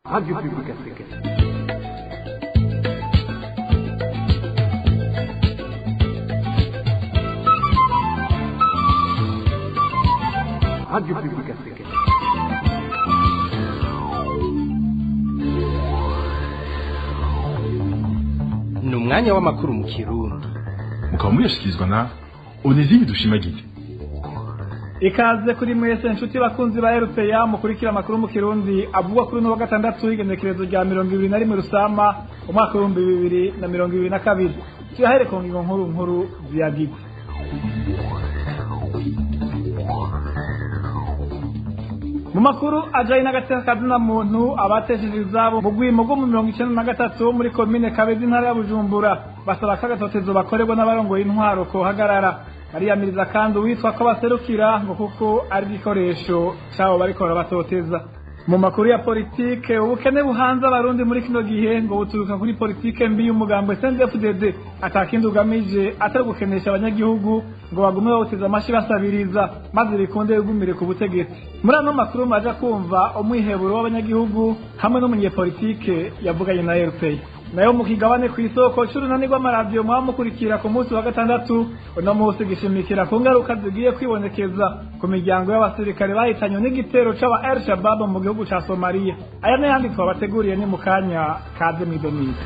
Radio Publique Africaine. Radio Publique Africaine. Ni umwanya w'amakuru mu Kirundi. Mukaba muyashikirizwa na Onezime Dushimagize. Ikaze kuri mwese inshuti bakunzi ba RPA mukurikira amakuru mu Kirundi avugwa kuri no wa gatandatu igenekerezo rya 21 Rusama umwaka wa 2022. Tuyahere ku ngingo nkuru ziyagirwa. Mu makuru ajaye n'agateka kazina muntu abatesheje izabo mu gwimo bwo mu 1993 muri commune Kabezi ntara ya Bujumbura basaba kagatotezo bakorerwa n'abarongoye intwaro ko hagarara bariyamiriza kandi witwa ko baserukira ngo kuko ari gikoresho cyabo bariko barabatoteza. Mu makuru ya politike ubukene buhanze abarundi muri kino gihe ngo buturuka kuri politike mbi y'umugambo CNDD-FDD atakindi ugamije atari gukenesha abanyagihugu ngo bagume bawuteza amashi basabiriza maze bikunde yugumire ku butegetsi. Muri ano makuru maja kumva umwiheburo w'abanyagihugu hamwe n'umunyepolitike yavuganye na RPA. Nayo mukigabane ku isoko cy'urunani rw'amaradio mwamukurikira ku munsi wa gatandatu uno munsi gishimikira ku ngaruka zigiye kwibonekeza ku miryango y'abasirikare bahitanywe n'igitero c'aba Al-Shabaab mu gihugu ca Somalia. Aya n'ayandi twabateguriye ni mu kanya kaze mw'idonido.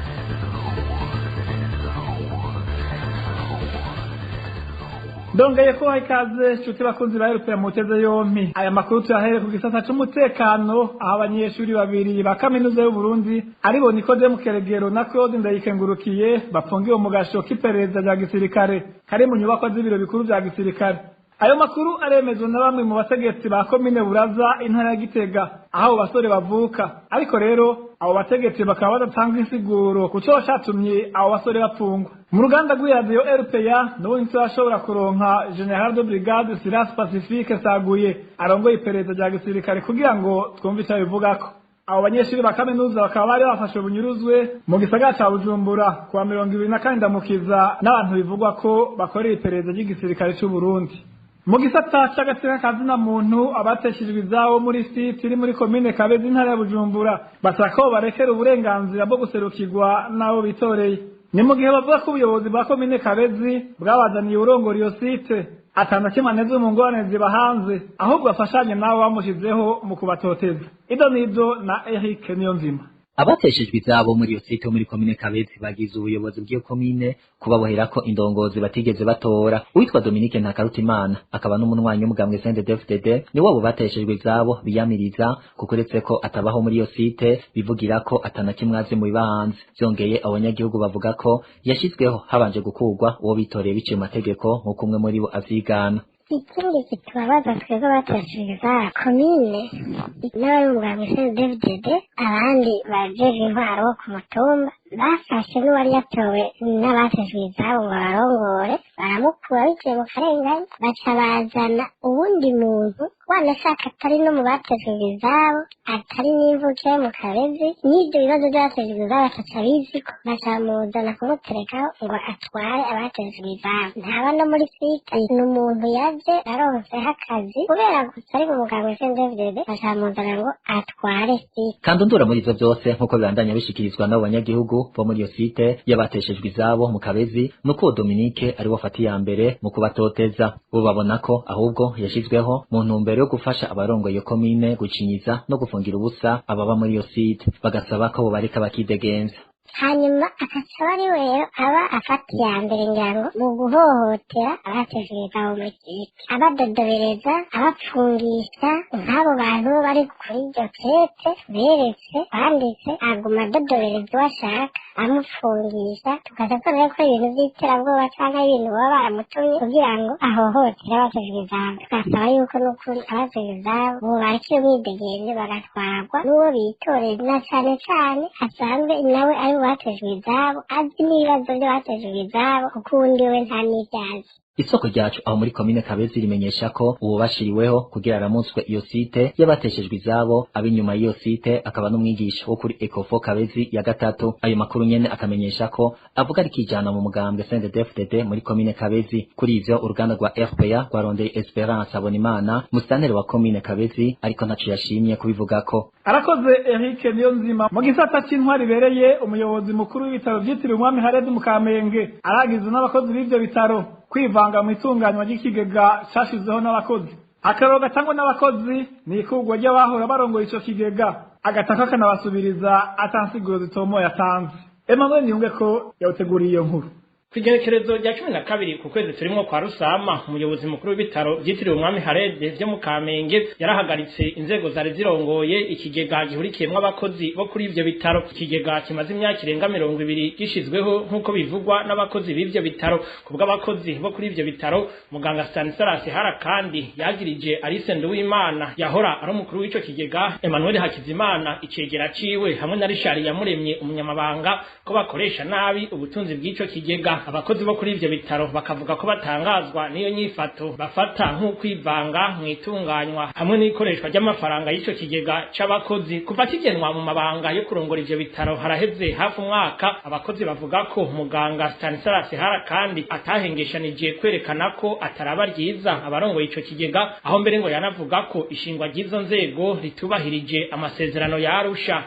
Ndongeye ko ikaze nshuti bakunzi ba RPA muteze yompi. Aya makuru tuyahere ku gisata c'umutekano aho abanyeshuri babiri ba kaminuza y'u Burundi aribo Nikodemu Keregero na Claude Ndayikengurukiye bafungiwe mu gasho k'iperereza rya gisirikare kari mu nyubako z'ibiro bikuru vya gisirikare. Ayo makuru aremezwa na bamwe mu bategetsi ba komine Buraza intara ya Gitega aho basore bavuka. Ariko rero abo bategetsi bakaba badatanga insiguro kuco catumye abo basore bapfungwa. Mu ruganda rw'iradiyo RPA n'ubu ntitwashobora kuronka General de Brigade Silas Pacifique Saguye arongoye iperereza rya gisirikare kugira ngo twumve icyo bivugako. Abo banyeshuri ba kaminuza bakaba bari bafashwe bunyuruzwe mu gisagara ca Bujumbura kuwa 24 Ndamukiza n'abantu bivugwa ko bakorera iperereza ry'igisirikare c'u Burundi. Mu gisata c'agateka kazina muntu abateshejwe izabo muri site iri muri commune Kabezi ntara ya Bujumbura basaba ko barekera uburenganzira bwo guserukirwa nabo bitoreye. Ni mu gihe bavuga ko ubuyobozi bwa commune Kabezi bwabazaniye urongora iyo site atana kimaneze mu ngorane ziba hanze ahubwo bafashanye nabo bamushizeho mu kubatoteza. Ido nido na Eric Niyonzima. Abateshejwe izabo muri iyo site muri komine Kabezi bagize ubuyobozi bw'iyo komine kubabohera ko indongozi batigeze batora. Uwitwa Dominique Ntakarutimana akaba n'umunwanyi w'umugambwe CNDD-FDD ni wabo bateshejwe izabo biyamiriza kuko uretse ko atabaho muri iyo site bivugira ko atana kimwaze mu bibanze. Byongeye abanyagihugu bavuga ko yashizweho habanje gukurwa uwo bitoreye biciye amategeko nk'uko umwe muri bo avyigana. Ikindi kitubabaza twebwe bateshejwe komine n'abari mu bwa CNDD-FDD abandi bajeje intwaro ku mutumba bafashe n'uwari yatowe n'abateshejwe izabo ngo barongore baramukura biciye mu karengane baca bazana uwundi muntu wanashaka atari no mu bateshejwe izabo atari n'imvuke mu Kabezi n'ibyo bibazo byateshejwe izabo ataca biziko baca muzana kumuterekaho ngo atware abateshejwe izabo ntaba no muri site ni umuntu yaje aronseho akazi kubera gusa ari mu muganga CNDD-FDD baca muzana ngo atware site. Kandi undura muri ivyo byose nk'uko bibandanya bishikirizwa n'abo banyagihugu bo muri iyo site yabateshejwe izabo mu Kabezi nuko Dominique ari wafati ya mbere mu kubatoteza. Bo babona ko ahubwo yashizweho mu ntumbero yo gufasha abarongoye iyo komine gucinyiza no gufungira ubusa ababa muri iyo site bagasaba ko bo bareka bakidegenza. Hanyuma akaca bari rero aba afata iya mbere ngirango mu guhohotera abateshejwe izabo muri site abadodobereza abapfungisha nk'abo bantu bari kuri iryo kete beretse banditse aguma adodobereza uwo ashaka amufungisha tukaza kubona ko ibintu by'iterabwoba cyangwa ibintu baba baramutumye kugira ngo ahohotere abateshejwe izabo. Tugasaba yuko n'ukuri abateshejwe izabo bo barekeye umwidegenzi bagatwarwa n'uwo bitoreye na cane cane asanzwe nawe ari batejwe izabo azi n'ibibazo byo batejwe izabo kuko undi we nta n'ibyazi. Isoko ryacu aho muri komine Kabezi rimenyesha ko uwo bashiriweho kugira aramutswe iyo site yabateshejwe izabo abinyuma y'iyo site akaba n'umwigisha wo kuri Ecofo Kabezi ya gatatu. Ayo makuru nyene akamenyesha ko avuga ari kijana mu mugambwe CNDD-FDD muri komine Kabezi. Kuri ivyo uruganda rwa RPA rwarondeye Esperance Abonimana musitanteri wa komine Kabezi ariko ntaco yashimye kubivugako. Arakoze Eric Niyonzima mu gisata c'intwari bereye umuyobozi mukuru w'ibitaro vyitiriwe umwami Haredi mu Kamenge aragizwe n'abakozi b'ivyo bitaro kwivanga mu itunganywa ry'ikigega cyashizeho n'abakozi. Akaroro gatangwa n'abakozi ni ikugwa ry'abahora barongoye ico kigega agataka kanabasubiriza atansiguro zitomoye yatanze. Emmanuel Niyunge ko yawuteguriye iyo nkuru. Kwigerekerezo rya 12 ku kwezi turimo kwa Rusama umuyobozi mukuru w'ibitaro byitiriwe umwami Harede byo mu Kamenge yarahagaritse inzego zari zirongoye ikigega gihurikiyemwe abakozi bo kuri ivyo bitaro. Ikigega kimaze imyaka irenga 20 gishizweho nkuko bivugwa n'abakozi b'ivyo bitaro. Kubwa abakozi bo kuri ivyo bitaro muganga Stanislas Hara kandi yagirije Alice Nduwimana yahora ari umukuru w'ico kigega Emmanuel Hakizimana icegera ciwe hamwe na Richard Yamuremye umunyamabanga ko bakoresha nabi ubutunzi bw'ico kigega. Abakozi bo kuri ivyo bitaro bakavuga ko batangazwa niyo nyifato bafata nk'ukwivanga mu itunganywa hamwe n'ikoreshwa ry'amafaranga y'ico kigega c'abakozi kuva kigenwa mu mabanga yo kurongora ivyo bitaro haraheze hafi umwaka. Abakozi bavuga ko muganga Stanislas Hara kandi atahengeshanije kwerekana ko ataraba ryiza abarongoye ico kigega aho mbere ngo yanavuga ko ishingwa ry'izo nzego ritubahirije amasezerano ya Arusha.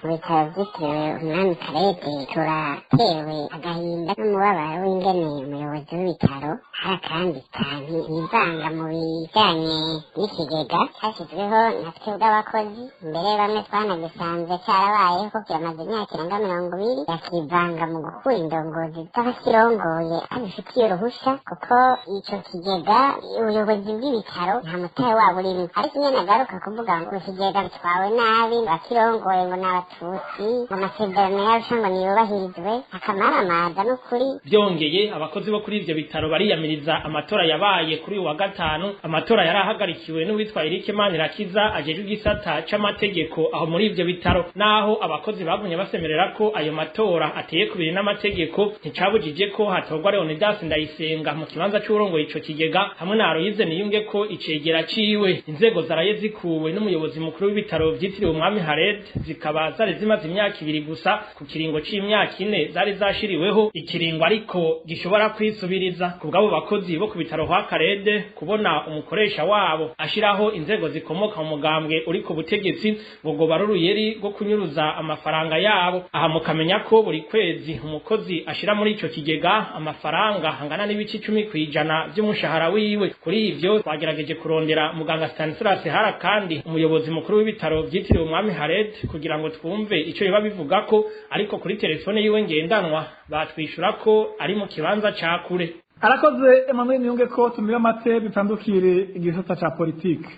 Umwami Karede turatewe agahinda n'umubabaro ingene umuyobozi w'ibitaro Hara kandi cyane yivanga mu bijanye n'ikigega cyashyizweho na twebwe abakozi. Mbere bamwe twanagisanze cyarabayeho ko kiramaze imyaka irenga 20 yakivanga mu gukura indongozi z'abakirongoye abifitiye uruhusha kuko ico kigega ubuyobozi bw'ibitaro nta mutahe wabo urimo. Ariko nyene agaruka kuvuga ngo ikigega bitwawe nabi abakirongoye ngo n'abatutsi ngo amasezerano y'Arusha ngo niyubahirizwe akamaramaza n'ukuri. Byongeye abakozi bo kuri ivyo bitaro bariyamiriza amatora yabaye kuri wa gatanu. Amatora yarahagarikiwe n'uwitwa Eric Manirakiza ajejwe igisata c'amategeko aho muri ivyo bitaro. Naho abakozi bagumye basemerera ko ayo matora ateye kubiri n'amategeko nticabujije ko hatorwa Leonidas Ndayisenga mu kibanza c'urongoye ico kigega hamwe na Aloyize Niyunge ko icegera ciwe. Inzego zaraye zikuwe n'umuyobozi mukuru w'ibitaro vyitiriwe umwami Harede zikaba zari zimaze imyaka 2 gusa ku kiringo c'imyaka 4 zari zashiriweho. Ikiringo ariko gishobora kwisubiriza kubwabo bakozi bo ku bitaro kwa Karede kubona umukoresha wabo ashiraho inzego zikomoka mu mugambwe uri ku butegetsi ngo baruruyeri go kunyuruza amafaranga yabo. Aha mukamenya ko buri kwezi umukozi ashira muri ico kigega amafaranga hangana n'ibici 10% by'umushahara wiwe. Kuri ivyo twagerageje kurondera muganga Stanislas Hara kandi umuyobozi mukuru w'ibitaro vyitiriwe umwami Harede kugira ngo twumve ico biba bivuga ko, ariko kuri telefone yiwe ngendanwa batwishura ko ari mu kibanza ca kure. Arakoze Emmanuel Niyunge ko tumira mate bitandukire igisata ca politike.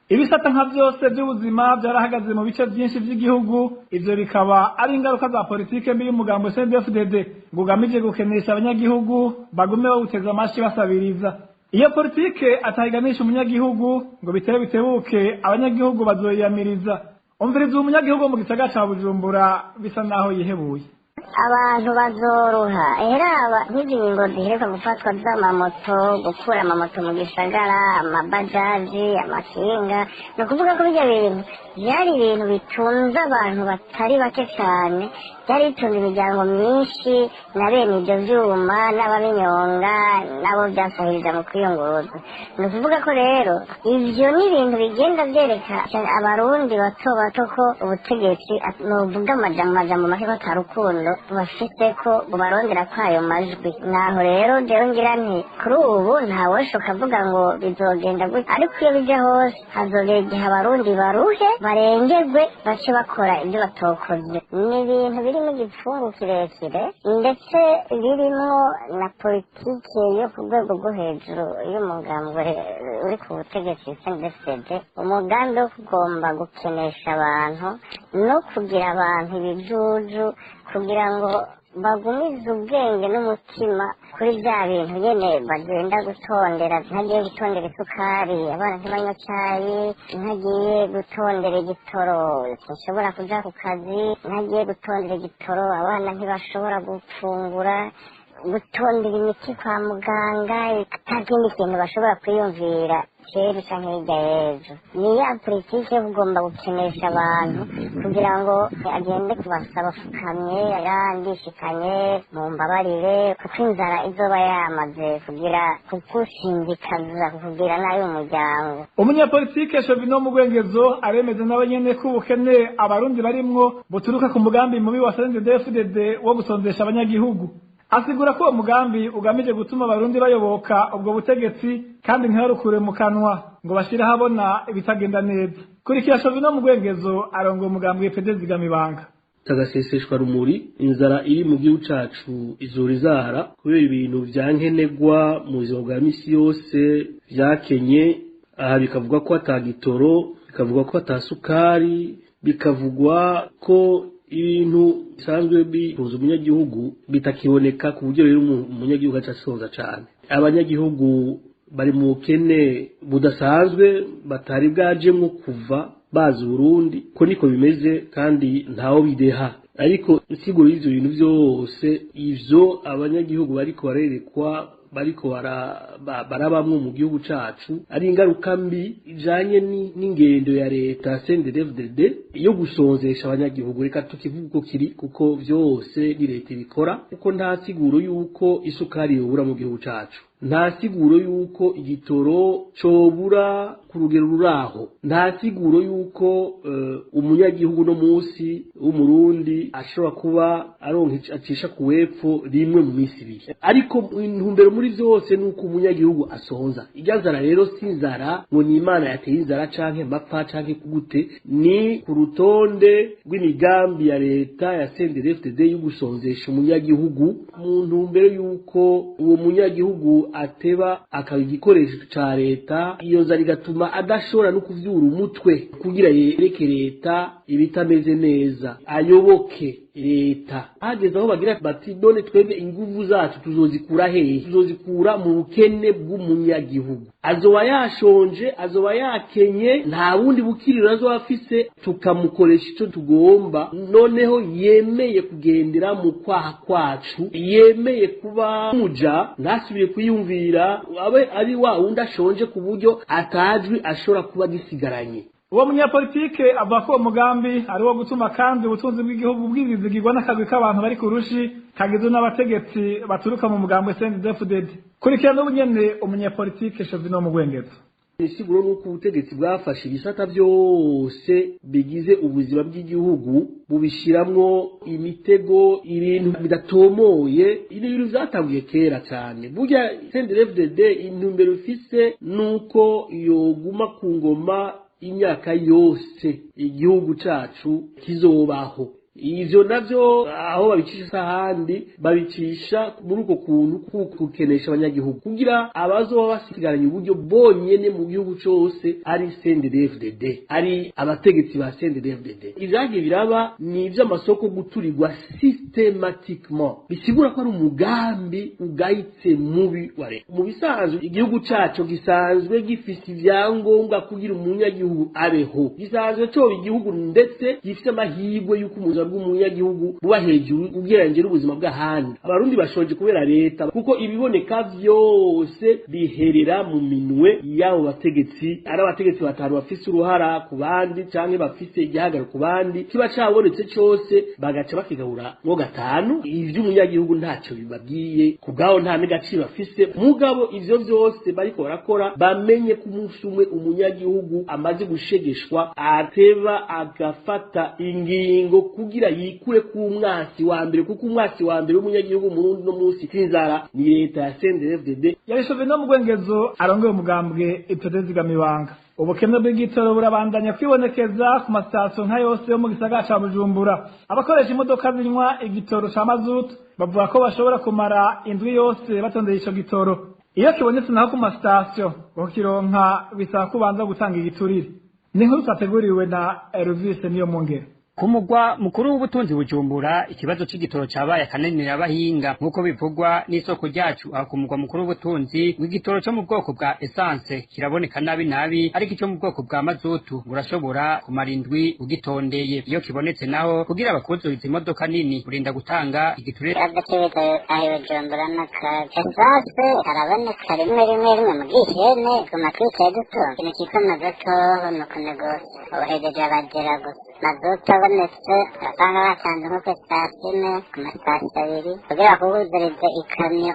Ibisata nka byose by'ubuzima byarahagaze mu bice byinshi by'igihugu. Ivyo bikaba ari ingaruka za politike mbi y'umugambo CNDD-FDD ngugamije gukenesha abanyagihugu bagume bawuteza amashi basabiriza. Iyo politike atahiganisha umunyagihugu ngo bitere bitebuke abanyagihugu bazoyamiriza. Umviriza umunyagihugu mu gisagara ca Bujumbura bisa naho yihebuye. Abantu bazoruha eraba nk'ingingo ziheruka gufatwa z'amamoto gukura amamoto mu gisagara amabajaji amakinga no kuvuga ko bijya bintu byari ibintu bitunze abantu batari bake cyane, byari bitunze imiryango myinshi na bene ibyo vyuma n'ababinyonga nabo byasahiriza mu kwiyunguruza. Ni ukuvuga ko rero ivyo ni ibintu bigenda vyereka abarundi bato bato ko ubutegetsi novuga amajambo make ko atarukundo bafite ko bubarondera kwayo majwi. Naho rero jewe ngira nti kuri ubu ntawoshoka avuga ngo bizogenda gutya, ariko iyo bija hose hazogera igihe abarundi baruhe barengerwe bace bakora ibyo batokoze. Ni ibintu birimo igipfungu kirekire ndetse birimo na politike yo ku rwego rwo hejuru y'umugambwe uri ku butegetsi CNDD-FDD, umugambi wo kugomba gukenesha abantu no kugira abantu ibijuju kugira ngo bagumize ubwenge n'umutima kuri bya bintu nyene bagenda gutondera, ntagiye gutondera isukari abana ntibanywa cyayi, ntagiye gutondera igitoro sinshobora kuja ku kazi, ntagiye gutondera igitoro abana ntibashobora gufungura, gutondera imiti kwa muganga, ntakindi kintu bashobora kwiyumvira kera canke hirya y'ejo. Ni ya politike yo kugomba gukenesha abantu kugira ngo agende kubasaba afukamye yarandishikanye mu mbabarire, kuko inzara izoba yamaze kugira kugushindikaza kukugira nabi umuryango. Umunyapolitike Shovino Mugwengezo aremeza nawe nyene ko ubukene abarundi barimwo buturuka ku mugambi mubi wa CNDD-FDD wo gusonzesha abanyagihugu. Asigura ko umugambi ugamije gutuma abarundi bayoboka ubwo butegetsi kandi ntiharukure mu kanwa ngo bashire habona ibitagenda neza. Kurikira Shovino Mugwengezo arongoye umugambi w'PD Zigamibanga. Tagaseseshwa rumuri, inzara iri mu gihugu cacu izura izahara kubera ibintu vyankenegwa mu buzima bwa misi yose vyakenye. Aha bikavugwa ko atagitoro, bikavugwa ko atasukari, bikavugwa ko ibintu bisanzwe bihuza umunyagihugu bitakiboneka ku buryo rero umunyagihugu acasonza cane. Abanyagihugu bari mu bukene budasanzwe batari bwajemwo kuva bazi Burundi, ko niko bimeze kandi ntaho bideha. Ariko insiguro y'ivyo bintu vyose ivyo abanyagihugu bariko barerekwa bariko barabamwe mu gihugu cacu ari ingaruka mbi ijanye n'ingendo ya leta CNDD-FDD yo gusonzesha abanyagihugu. Reka tukivuga uko kiri, kuko vyose ni leta ibikora, kuko nta siguro yuko isukari yobura mu gihugu cacu, nta siguro yuko igitoro cobura ku rugero ruraho, nta siguro yuko umunyagihugu no musi w'umurundi ashobora kuba aronka acisha ku wepfo rimwe mu misi ibiri. Ariko intumbero muri vyose nuko umunyagihugu asonza. Iryazara rero sinzara ngo ni Imana yateye inzara canke mapfa canke kugute, ni ku rutonde rw'imigambi ya leta ya CNDD-FDD yo gusonzesha umunyagihugu mu ntumbero yuko uwo munyagihugu ateba akaba igikoresho ca leta. Iyo nzara igatuma adashobora no kuvyura umutwe kugira yereke leta ibitameze neza, ayoboke leta. Hageze aho bagira bati none twebwe inguvu zacu tuzozikura hehe? Tuzozikura mu bukene bw'umunyagihugu. Azoba yashonje, azoba yakenye, nta bundi bukiriro azoba afise, tukamukoresha ico tugomba. Noneho yemeye kugendera mu kwaha kwacu, yemeye kuba muja, ntasubiye kwiyumvira abe ari wa wundi ashonje ku buryo atajwi ashobora kuba gisigaranye. Uwo munyapolitike avuga ko umugambi ari wo gutuma kandi ubutunzi bw'igihugu bwizigirwa n'akagwi k'abantu bari ku rushi kagizwe n'abategetsi baturuka mu mugambi CNDD-FDD. Kurikira n'ubunyene umunyapolitike Shovino Mugwengezo. Isiguro nuko ubutegetsi bwafashe ibisata byose bigize ubuzima bw'igihugu bubishiramwo imitego, ibintu bidatomoye, ibintu vyatanguye kera cyane. Burya CNDD-FDD intumbero ifise nuko yoguma ku ngoma imyaka yose igihugu cacu kizobaho. Ivyo navyo aho babicisha ahandi babicisha muri uko kuntu kukenesha abanyagihugu kugira abazoba basigaranye uburyo bonyene mu gihugu cose ari CNDD-FDD, ari abategetsi ba CNDD-FDD. Ivyagiye biraba ni ivy'amasoko guturirwa systematiquement, bisigura ko ari umugambi ugayitse mubi wa leta. Mu bisanzwe igihugu cacu gisanzwe gifise ivyangombwa kugira umunyagihugu abeho, gisanzwe coba igihugu ndetse gifise amahirwe y'uko bw'umunyagihugu buba hejuru ugereranyije n'ubuzima bw'ahandi. Abarundi bashonje kubera leta, kuko ibiboneka vyose biherera mu minwe y'abo bategetsi. Ari abategetsi batanu bafise uruhara ku bandi canke bafise igihagaro ku bandi, kiba cabonetse cose bagaca bakigabura ngo gatanu. Ivy'umunyagihugu ntacyo bibabwiye, kubwaho nta n'agaciro bafise. Mugabo ivyo vyose bariko barakora bamenye ku munsi umwe umunyagihugu amaze gushegeshwa ateba agafata ingingo kugira yikure ku mwasi wa mbere, kuko umwasi wa mbere w'umunyagihugu Murundi no munsi kinzara ni leta ya CNDD-FDD. Yarishovye no Mugwengezo arongoye umugambwe IPD Zigamibanga. Ubukene bw'igitoro burabandanya kwibonekeza ku masitasiyo nka yose yo mu gisagara ca Bujumbura. Abakoresha imodoka zinywa igitoro ca mazutu bavuga ko bashobora kumara indwi yose batondeye ico gitoro. Iyo kibonetse naho ku masitasiyo ukironka bisaba kubanza gutanga igiturire. Ni nkuru twateguriwe na Elvis Niyo Mungere. ku mugwa mukuru w'ubutunzi Bujumbura ikibazo c'igitoro cabaye akananira abahinga nk'uko bivugwa n'isoko ryacu aho ku mugwa mukuru w'ubutunzi w'igitoro co mu bwoko bwa essence kiraboneka nabi ariko ico mu bwoko bwa mazutu burashobora kumara indwi ugitondeye iyo kibonetse naho kugira abakuzuriza imodoka nini urinda gutanga igiturire Bujumbura essence haraboneka rimwe mu gihene ku matwike duto ikintu kitwa mazutu nuko negose ubuhejeje abagera gusa mazutu abonetse asanga batanze nko ku sitasiyo ku masitasiyo abiri kugira bakuguzurize ikamyo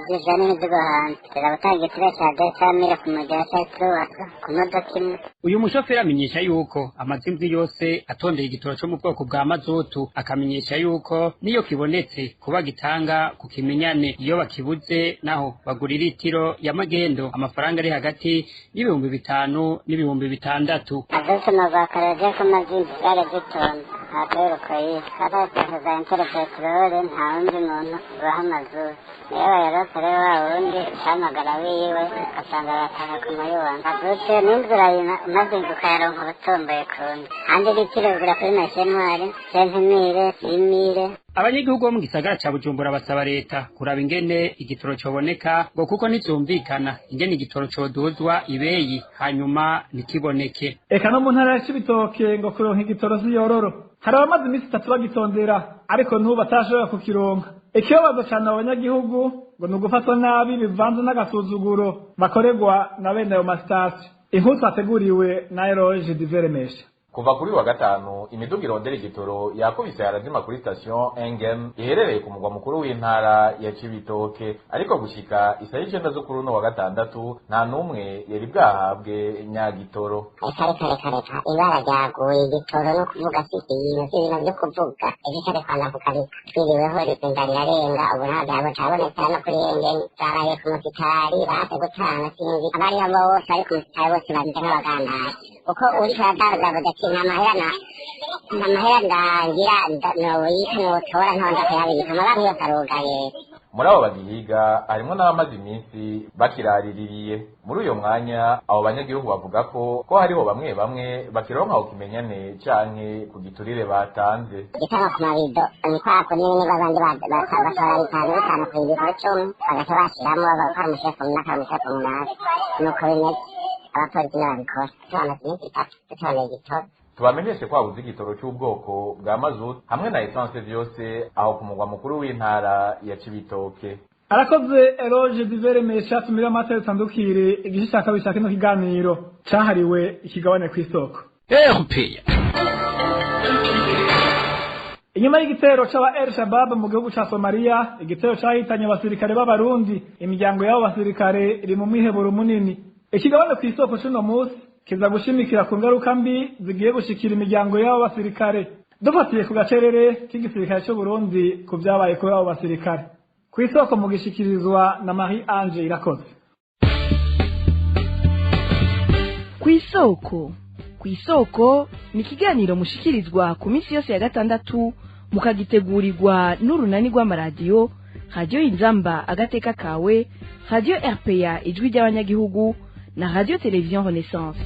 zijana imizigo hanze zirabutanga igiciro cya desamire ku mugera cya tuwaka ku modoka imwe. Uyu mushoferi amenyesha yuko amaze indwi yose atondeye igitoro cyo mu bwoko bwa mazutu akamenyesha yuko niyo kibonetse kuba gitanga ku kimenyane iyo bakibuze naho bagura litiro ya magendo amafaranga ari hagati y'ibihumbi 5 n'ibihumbi 6. Mazutu no bakaraje ko mazinzi zare gitonda hatero koyi hata za intero petrole nta wundi muntu uraha mazutu yewe yarokore wa wundi hamagara wiwe asanga batanga ku mayuwa mazutu n'inzira mazinzi ukayaronka ubutomboye kundi handi litiro bigura kuri nationale 5,000 abanyagihugu bo mu gisagara ca Bujumbura basaba leta kuraba ingene igitoro coboneka ngo kuko ntivyumvikana ingene igitoro coduzwa ibeyi hanyuma nikiboneke. Eka no mu ntara ya Cibitoke ngo kuronka igitoro siyororo hari abamaze imisi 3 bagitondera ariko ntubu batashobora kukironka. Ikibazo cane abanyagihugu ngo nugufatwa nabi bivanze n'agasuzuguro bakorerwa na bene ayo masitasiyo. Inkuru twateguriwe na Eroge Diveremesha. Kuva kuri wa gatanu imiduga irondera igitoro yakubise yarazima kuri station Engem iherereye ku mugwa mukuru w'intara ya Cibitoke ariko gushika isaha 9 zo kuri no wa gatandatu nta numwe yari bwahabwe nyagitoro. Ibara ryaguye igitoro no kuvuga sisi ibintu byo kuvuga ibitare kwana kukarika twiriweho rizinda rirarenga ubu ntabwo yabo caboneka no kuri Engem zaraye ku musitari base gutana sinzi abari abo bose ari ku musitari bose banje n'abagandari uko uri kadaga namahera ndangira notora ntonda kuyabika amabanki yose arugaye. Muri abo bagihiga harimo n'abamaze iminsi bakiraririye. Muri uyo mwanya abo banyagihugu bavuga ko hariho bamwe bakironka ukimenyane canke ku giturire batanze. Gitanga ku mabido ni kwako n'ibindi babandi batora bitanu ku igitoro cumi bagaca bashiramo bagakora umushefu n'akamushefu munasi nuko bimeze abapolisi n'ababikora tubamaze iminsi 3 dutoneye igitoro. Tubamenyeshe ko habuze igitoro cy'ubwoko bwa mazutu hamwe na essence vyose aho ku mugwa mukuru w'intara ya Cibitoke. Arakoze Eroge Diveremesha tumira amata yatandukire igishaka bishaka no kiganiro cahariwe ikigabane kw'isoko. Inyuma y'igitero c'aba El Shabab mu gihugu ca Somalia, igitero cahitanye abasirikare b'abarundi, imiryango y'abo basirikare iri mu mwiheburo munini. Ikigabane kw'isoko c'uno musi kiza gushimikira ku ngaruka mbi zigiye gushikira imiryango y'abo basirikare. Dufatiye ku gacerere k'igisirikare cy'u Burundi ku byabaye kuri abo basirikare. Kw'isoko mu gishikirizwa na Marie Ange Irakoze. Kw'isoko ni ikiganiro mushikirizwa ku minsi yose ya gatandatu mukagitegurirwa n'urunani rw'amaradiyo Radio Inzamba agateka kawe, Radio RPA ijwi ry'abanyagihugu na Radio Television Renaissance.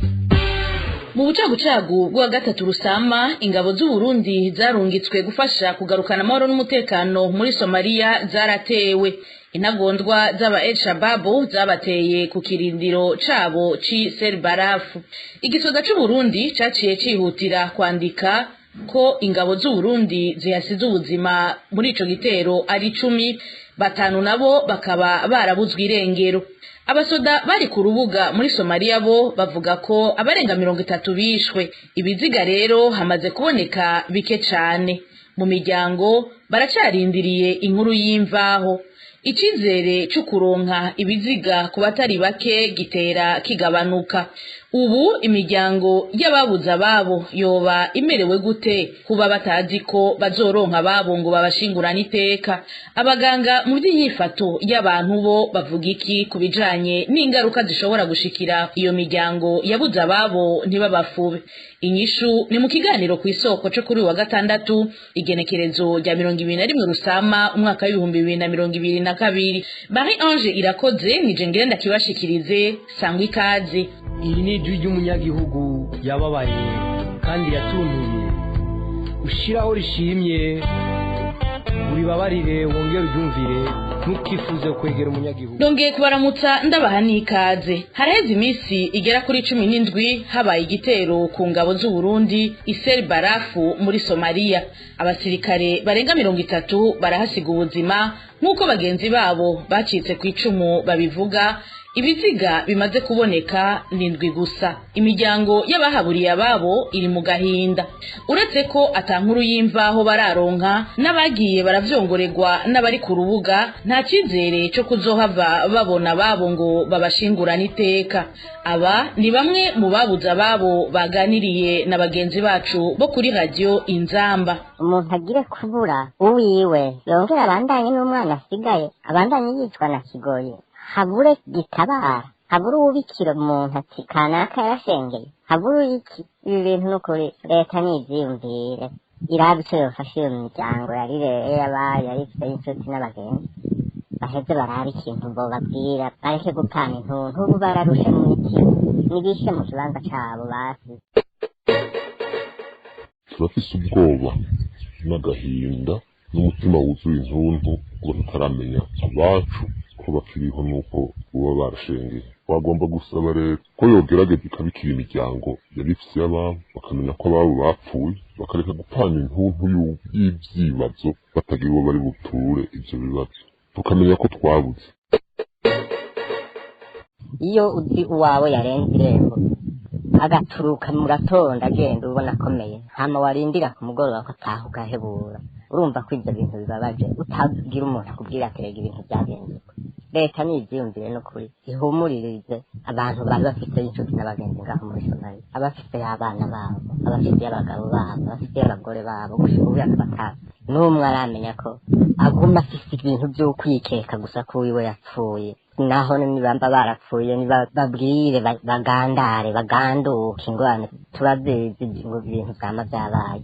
Mu bucagucagu bwa gatatu Rusama ingabo z'u Burundi zarungitswe gufasha kugarukana amahoro n'umutekano muri Somalia zaratewe. Intagondwa z'aba El Shabab zabateye ku kirindiro cabo ci Selbarafu. Igisoda c'u Burundi caciye cihutira kwandika ko ingabo z'u Burundi zihasize ubuzima muri ico gitero ari 10, batanu nabo bakaba barabuzwe irengero. Abasoda bari ku rubuga muri Somalia bo bavuga ko abarenga 30 bishwe. Ibiziga rero hamaze kuboneka bike cane. Mu miryango baracarindiriye inkuru y'imvaho. Icizere cyo kuronka ibiziga ku batari bake gitera kigabanuka. Ubu imiryango y'ababuza ababo yoba imerewe gute kuba batazi ko bazoronka ababo ngo babashingurane iteka? Abaganga mu by'inyifato y'abantu bo bavuga iki kubijanye n'ingaruka zishobora gushikira iyo miryango yabuza ababo ntibabafube? Inyishu ni mu kiganiro kw'isoko cyo kuri wa gatandatu igenekerezo rya 21 Rusama umwaka w'ibihumbi 2022. Marie Ange Irakoze nije ngenda kibashikirize sangwa ikaze. Iri ni ijwi ry'umunyagihugu yababaye kandi yatuntuye ushiraho rishimye uribabarire wongere uryumvire ntukifuze kwegera umunyagihugu. Ndongeye kubaramutsa ndabaha n'ikaze. Haraheze iminsi igera kuri 17 habaye igitero ku ngabo z'u Burundi Isel Barafu muri Somalia. Abasirikare barenga 30 barahasiga ubuzima nk'uko bagenzi babo bacitse ku icumu babivuga. Ibiziga bimaze kuboneka ndwi gusa. Imiryango y'abahaburiye ababo iri mu gahinda. Uretse ko atankuru y'imvaho bararonka n'abagiye baravyongoregwa n'abari ku rubuga, nta cizere cyo kuzohava babona babo ngo babashingurana iteka. Aba ni bamwe mu babuza ababo baganiriye na bagenzi bacu bo kuri radio Inzamba. Umuntu agire kubura uwiwe yongera abandanye n'umwana asigaye, abandanye yitwa na kigoye. Habure gitabara, habure ubikira umuntu ati kanaka yarashengeye, habure iki. Ibi bintu n'ukuri leta n'ivyiyumvire irabe ico yofasha iyo miryango yarireye abaye yarifite inshuti n'abagenzi, baheze barabe ikintu bobabwira, bareke gupana intuntu. Ubu bararushe mu mitima, nibishe mu kibanza cabo basi. Turafise ubwoba n'agahinda n'umutima wuzuye intuntu ngo tutaramenya abacu ko bakiriho nuko uba barashengeye. Bagomba gusaba rero ko yogerageza ikabikira imiryango yarifise y'ababo, bakamenya ko ababo bapfuye, bakareka gupana intuntu y'ivyibazo batagira uwo bari buture ivyo bibazo, tukamenya ko twabuze. Iyo uzi uwawe yarenze irembo agaturuka mu gatondo agenda ubona akomeye, hama warindira ku mugoroba ko ataha ugahebura, urumva ko ivyo bintu bibabaje. Utagira umuntu akubwira aterega ibintu byagenze. Leta n'ivyiyumvire n'ukuri ihumuririze abantu bari bafite inshuti n'abagenzi ngaho muri Somalia, abafite abana babo, abafite abagabo babo, abafite abagore babo, gushika ubu yakabataza n'umwe aramenya ko aguma afise ibintu vyo kwikeka gusa ko wiwe yapfuye. Naho nibamba barapfuye babwire bagandare baganduke ingwane turazizi ibintu vyama vyabaye,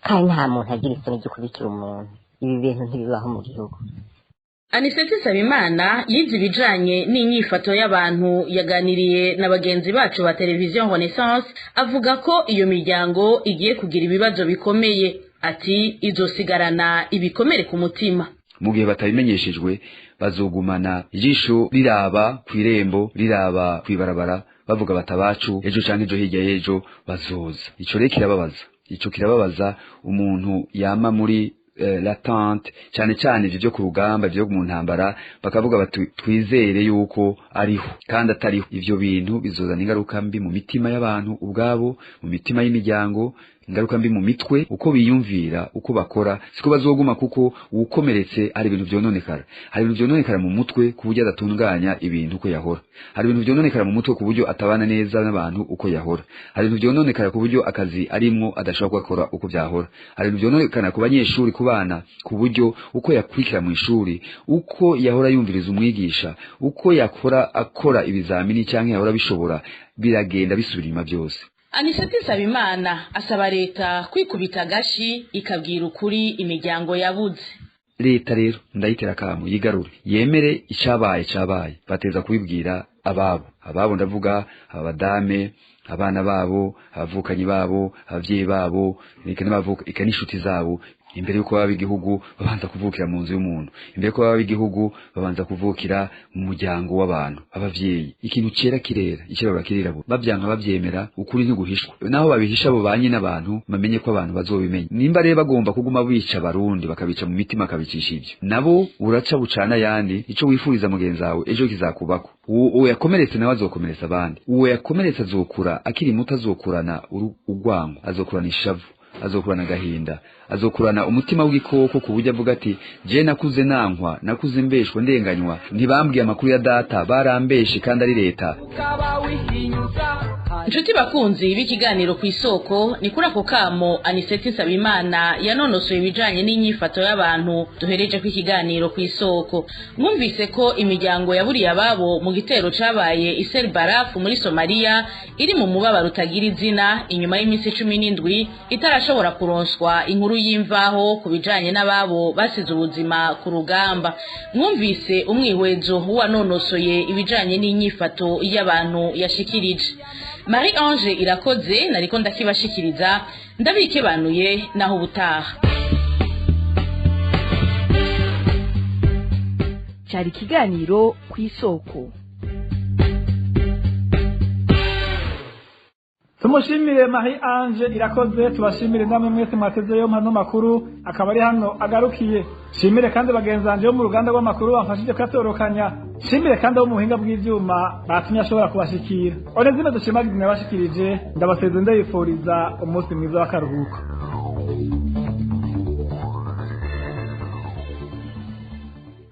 kandi nta muntu agira isoni ryo kubikira umuntu. Ibi bintu ntibibaho mu gihugu. Aniseti Sabimana yize ibijanye n'inyifato y'abantu, yaganiriye na bagenzi bacu ba televiziyo Renaissance, avuga ko iyo miryango igiye kugira ibibazo bikomeye. Ati izosigarana ibikomere ku mutima. Mu gihe batabimenyeshejwe bazogumana ijisho riraba kw'irembo, riraba kw'ibarabara, bavuga batabacu ejo canke ejo hirya y'ejo bazoza. Ico rero kirababaza. Ico kirababaza umuntu yama muri latente cyane cyane ivyo byo ku rugamba, byo mu ntambara, bakavuga bati twizere yuko ariho kandi atariho. Ivyo bintu bizozana ingaruka mbi mu mitima y'abantu ubwabo, mu mitima y'imiryango, ingaruka mbi mu mitwe, uko biyumvira, uko bakora, siko bazoguma, kuko ukomeretse ari ibintu vyononekara. Hari ibintu vyononekara mu mutwe ku buryo adatunganya ibintu uko yahora. Hari ibintu vyononekara mu mutwe ku buryo atabana neza n'abantu uko yahora. Hari ibintu vyononekara ku buryo akazi arimwo adashobora gukora uko vyahora. Hari ibintu vyononekana ku banyeshuri, ku bana, ku buryo uko yakwikira mu ishuri, uko yahora yumviriza umwigisha, uko yakora akora ibizamini canke yahora bishobora, biragenda bisubira inyuma byose. Aniseti Sabimana asaba leta kwikubita gashi ikabwira ukuri imiryango yabuze. Leta rero ndayitera akamu yigarure, yemere icabaye bateza kubibwira ababo ndavuga abadame, abana babo, abavukanyi babo, abavyeyi babo, ikaninshuti zabo. Imbere yuko baba igihugu babanza kuvukira mu nzu y'umuntu, imbere yuko baba igihugu babanza kuvukira mu muryango w'abantu, abavyeyi. Ikintu cera kirera, ikirabura kirirabura, bavyanka bavyemera, ukuri ntiguhishwa. Naho babihisha abo banye n'abantu, bamenye ko abantu bazobimenya. Nimba rero bagomba kuguma bica abarundi, bakabica mu mitima, akabicisha ivyo, nabo buraca bucana yandi. Ico wifuriza mugenzi wawe ejo kizakubako. Uwo yakomeretse nawe azokomeretsa abandi. Uwo yakomeretse azokura akiri muto, azokurana urwango, azokurana ishavu, azokurana agahinda, azokurana umutima w'igikoko ku buryo avuga ati je nakuze nankwa, nakuze mbeshwa ndenganywa, ntibambwiye amakuru ya data, barambeshe kandi ari leta. Inshuti bakunzi b'ikiganiro ku isoko, ni kuri ako kamo Aniseti Sabimana yanonosoye ibijanye n'inyifato y'abantu duhereje ku ikiganiro ku isoko. Mwumvise ko imiryango yaburiye ababo mu gitero cabaye Isel Barafu muri Somalia iri mu mubabaro utagira izina inyuma y'imisi 17 itarashobora kuronswa inkuru y'imvaho ku bijanye n'ababo basize ubuzima ku rugamba. Mwumvise umwihwezo wanonosoye ibijanye n'inyifato y'abantu yashikirije. Marie Ange Irakoze nariko ndakibashikiriza ndabikebanuye naho ubutaha. cyari ikiganiro ku isoko. Tumushimire Marie Ange Irakoze, tubashimire namwe mwese mwateze yo mpano makuru akaba ari hano agarukiye. Shimire kandi bagenzanje bo mu ruganda rw'amakuru bamfashije kwatorokanya. Shimire kandi abo mu buhinga bw'ivyuma batumye ashobora kubashikira. Onezime dushimagize nabashikirije, ndabaseze ndayifuriza umunsi mwiza w'akaruhuko.